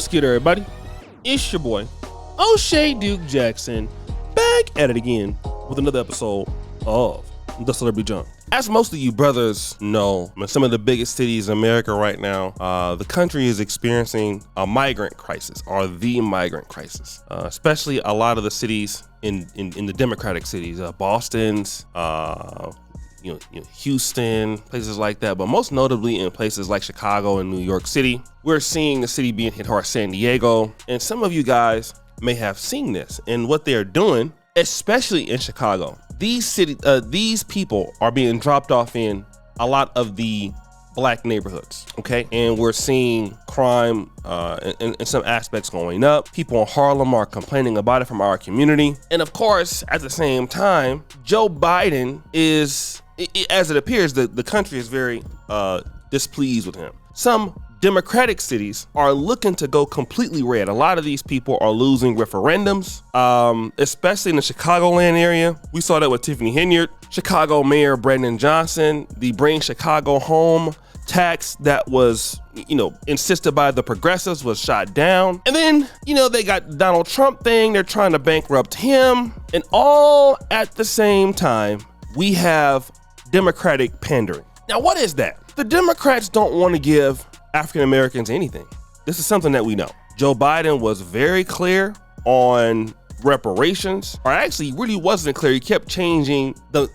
What's good, everybody? It's your boy, O'Shea Duke Jackson, back at it again with another episode of The Celebrity Jump. As most of you brothers know, in some of the biggest cities in America right now, the country is experiencing a migrant crisis, or the migrant crisis. Especially a lot of the cities in the Democratic cities, Boston's, Houston, places like that, but most notably in places like Chicago and New York City. We're seeing the city being hit hard, San Diego, and some of you guys may have seen this and what they're doing, especially in Chicago. These people are being dropped off in a lot of the black neighborhoods, okay? And we're seeing crime in some aspects going up. People in Harlem are complaining about it from our community. And of course, at the same time, Joe Biden is, as it appears, the country is very displeased with him. Some Democratic cities are looking to go completely red. A lot of these people are losing referendums, especially in the Chicagoland area. We saw that with Tiffany Henyard. Chicago Mayor Brandon Johnson, the Bring Chicago Home tax that was, insisted by the progressives was shot down. And then, they got Donald Trump thing. They're trying to bankrupt him. And all at the same time, we have Democratic pandering. Now, what is that? The Democrats don't want to give African Americans anything. This is something that we know. Joe Biden was very clear on reparations, or actually really wasn't clear. He kept changing the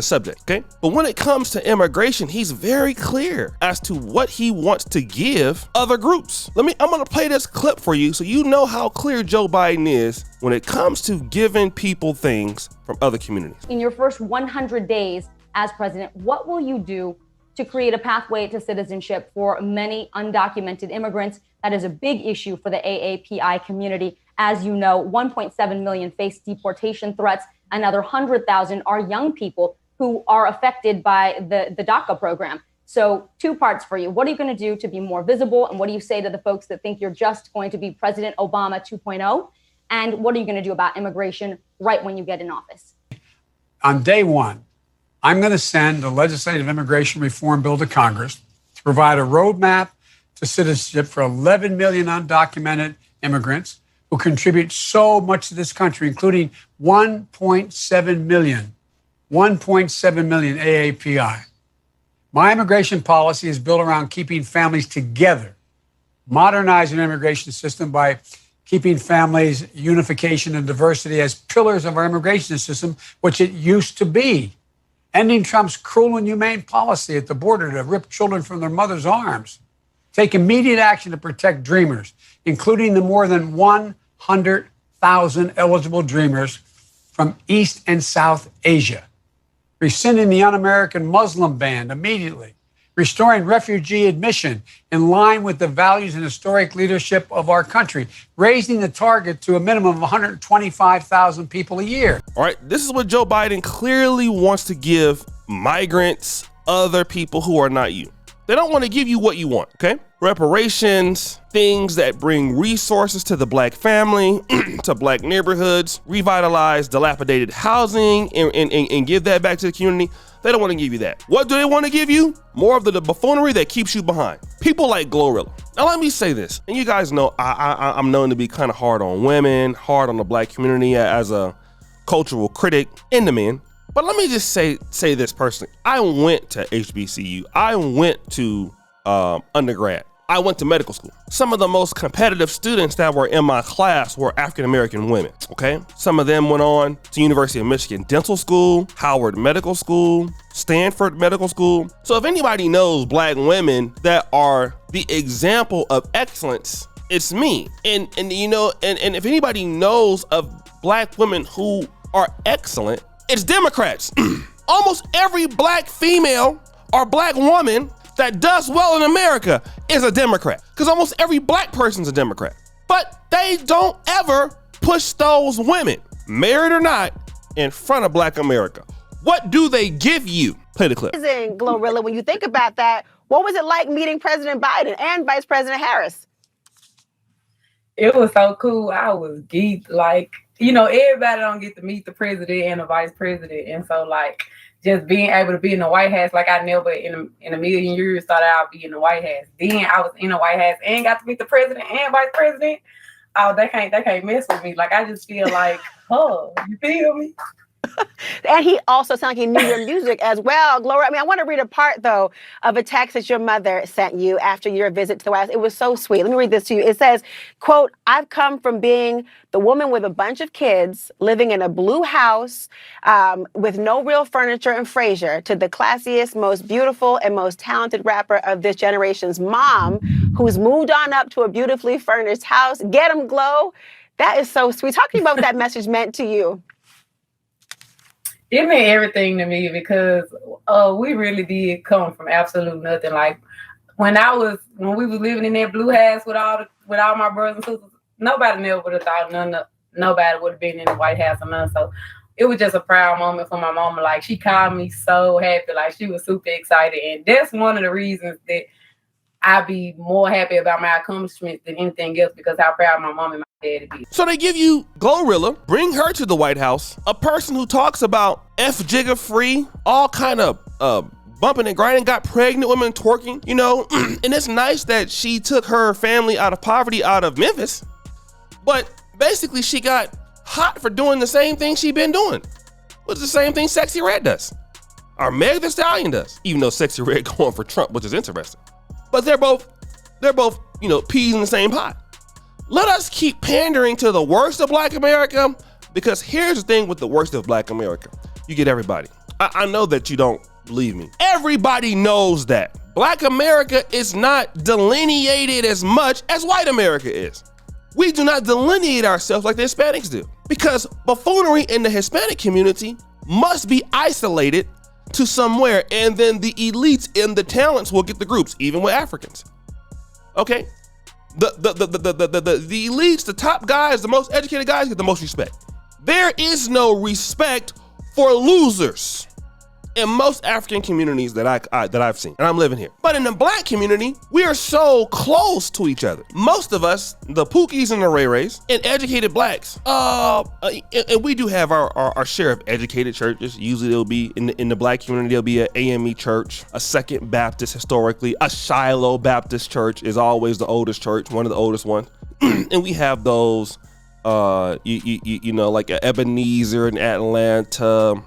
subject, okay? But when it comes to immigration, he's very clear as to what he wants to give other groups. I'm gonna play this clip for you so you know how clear Joe Biden is when it comes to giving people things from other communities. In your first 100 days as president, what will you do to create a pathway to citizenship for many undocumented immigrants? That is a big issue for the AAPI community. As you know, 1.7 million face deportation threats. Another 100,000 are young people who are affected by the DACA program. So 2 parts for you. What are you going to do to be more visible? And what do you say to the folks that think you're just going to be President Obama 2.0? And what are you going to do about immigration right when you get in office? On day one, I'm going to send a legislative immigration reform bill to Congress to provide a roadmap to citizenship for 11 million undocumented immigrants who contribute so much to this country, including 1.7 million AAPI. My immigration policy is built around keeping families together, modernizing the immigration system by keeping families, unification, and diversity as pillars of our immigration system, which it used to be. Ending Trump's cruel and inhumane policy at the border to rip children from their mother's arms. Take immediate action to protect dreamers, including the more than 100,000 eligible dreamers from East and South Asia. Rescinding the un-American Muslim ban immediately. Restoring refugee admission in line with the values and historic leadership of our country. Raising the target to a minimum of 125,000 people a year. All right, this is what Joe Biden clearly wants to give migrants, other people who are not you. They don't want to give you what you want, okay? Reparations, things that bring resources to the black family, to black neighborhoods, revitalize dilapidated housing and give that back to the community. They don't want to give you that. What do they want to give you? More of the buffoonery that keeps you behind. People like Glorilla. Now let me say this, and you guys know I'm known to be kind of hard on women, hard on the black community as a cultural critic and the men. But let me just say this personally. I went to HBCU. I went to undergrad. I went to medical school. Some of the most competitive students that were in my class were African-American women, okay? Some of them went on to University of Michigan Dental School, Howard Medical School, Stanford Medical School. So if anybody knows black women that are the example of excellence, it's me. And if anybody knows of black women who are excellent, it's Democrats. Almost every black female or black woman that does well in America is a Democrat, because almost every black person's a Democrat. But they don't ever push those women, married or not, in front of black America. What do they give you? Play the clip. Glorilla, when you think about that, what was it like meeting President Biden and Vice President Harris? It was so cool. I was geeked. Everybody don't get to meet the president and the vice president. And so, just being able to be in the White House, like I never in a million years thought I'd be in the White House. Then I was in the White House and got to meet the president and vice president. Oh, they can't mess with me. Like, I just feel like, oh, you feel me? And he also sounded like he knew your music as well. Glorilla, I mean, I want to read a part, though, of a text that your mother sent you after your visit to the White House. It was so sweet. Let me read this to you. It says, quote, I've come from being the woman with a bunch of kids living in a blue house with no real furniture in Frasier to the classiest, most beautiful, and most talented rapper of this generation's mom who's moved on up to a beautifully furnished house. Get 'em, Glow. That is so sweet. Talk to me about what that message meant to you. It meant everything to me because we really did come from absolute nothing. Like when we was living in that blue house with all my brothers and sisters, nobody never would have thought nobody would have been in the White House or none. So it was just a proud moment for my mama. Like, she called me so happy, like she was super excited, and that's one of the reasons that I be more happy about my accomplishments than anything else, because how proud my mom and my daddy be. So they give you Glorilla, bring her to the White House, a person who talks about F-Jigga free, all kind of bumping and grinding, got pregnant women twerking, you know, and it's nice that she took her family out of poverty out of Memphis, but basically she got hot for doing the same thing she been doing. It's the same thing Sexy Red does, or Meg Thee Stallion does, even though Sexy Red going for Trump, which is interesting. But they're both, you know, peas in the same pot. Let us keep pandering to the worst of Black America, because here's the thing with the worst of Black America. You get everybody. I know that you don't believe me. Everybody knows that Black America is not delineated as much as white America is. We do not delineate ourselves like the Hispanics do, because buffoonery in the Hispanic community must be isolated to somewhere, and then the elites and the talents will get the groups, even with Africans. Okay? The elites, the top guys, the most educated guys get the most respect. There is no respect for losers in most African communities that I've seen, and I'm living here. But in the Black community, we are so close to each other. Most of us, the Pookies and the Ray Rays, and educated Blacks, and we do have our share of educated churches. Usually there'll be, in the Black community, there'll be an AME church, a Second Baptist historically, a Shiloh Baptist church is always the oldest church, one of the oldest ones. And we have those, you know, like Ebenezer in Atlanta,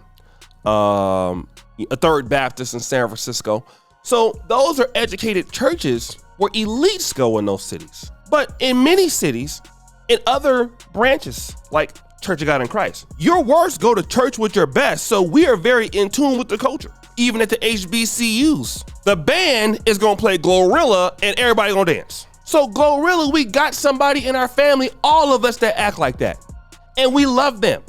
a Third Baptist in San Francisco. So those are educated churches where elites go in those cities. But in many cities, in other branches, like Church of God in Christ, your worst go to church with your best. So we are very in tune with the culture. Even at the HBCUs, the band is gonna play Glorilla and everybody gonna dance. So Glorilla, we got somebody in our family, all of us that act like that, and we love them.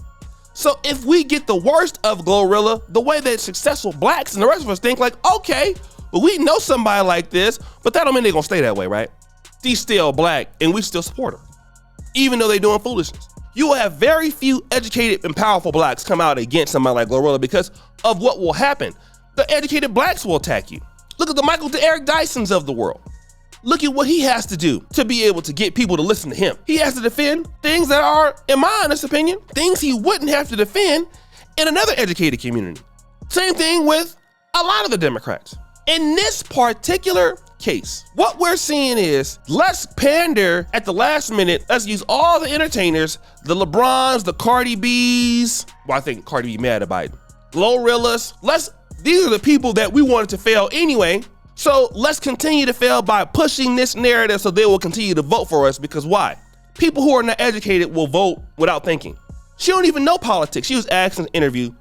So if we get the worst of Glorilla, the way that successful Blacks and the rest of us think, like, okay, well, we know somebody like this, but that don't mean they're gonna stay that way, right? She's still Black and we still support her, even though they're doing foolishness. You will have very few educated and powerful Blacks come out against somebody like Glorilla because of what will happen. The educated Blacks will attack you. Look at the Michael Eric Dysons of the world. Look at what he has to do to be able to get people to listen to him. He has to defend things that are, in my honest opinion, things he wouldn't have to defend in another educated community. Same thing with a lot of the Democrats. In this particular case, what we're seeing is, let's pander at the last minute. Let's use all the entertainers, the LeBrons, the Cardi B's. Well, I think Cardi B mad at Biden. Glorillas. These are the people that we wanted to fail anyway. So let's continue to fail by pushing this narrative so they will continue to vote for us, because why? People who are not educated will vote without thinking. She don't even know politics. She was asked in an interview,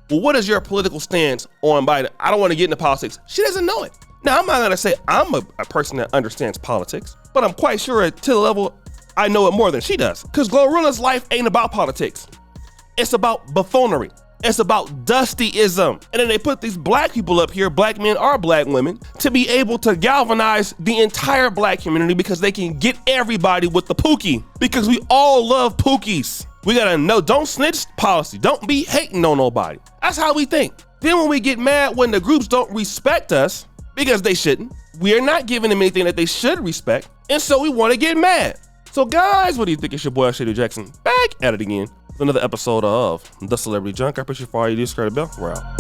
well, what is your political stance on Biden? I don't want to get into politics. She doesn't know it. Now, I'm not going to say I'm a person that understands politics, but I'm quite sure to the level I know it more than she does, because Glorilla's life ain't about politics. It's about buffoonery. It's about dustyism. And then they put these Black people up here, Black men or Black women, to be able to galvanize the entire Black community because they can get everybody with the Pookie, because we all love Pookies. We gotta know, don't snitch policy. Don't be hating on nobody. That's how we think. Then when we get mad when the groups don't respect us, because they shouldn't, we are not giving them anything that they should respect, and so we wanna get mad. So guys, what do you think? It's your boy Shady Jackson, back at it again. Another episode of The Celebrity Junk. I appreciate you for all you do. Subscribe to the bell. We're out.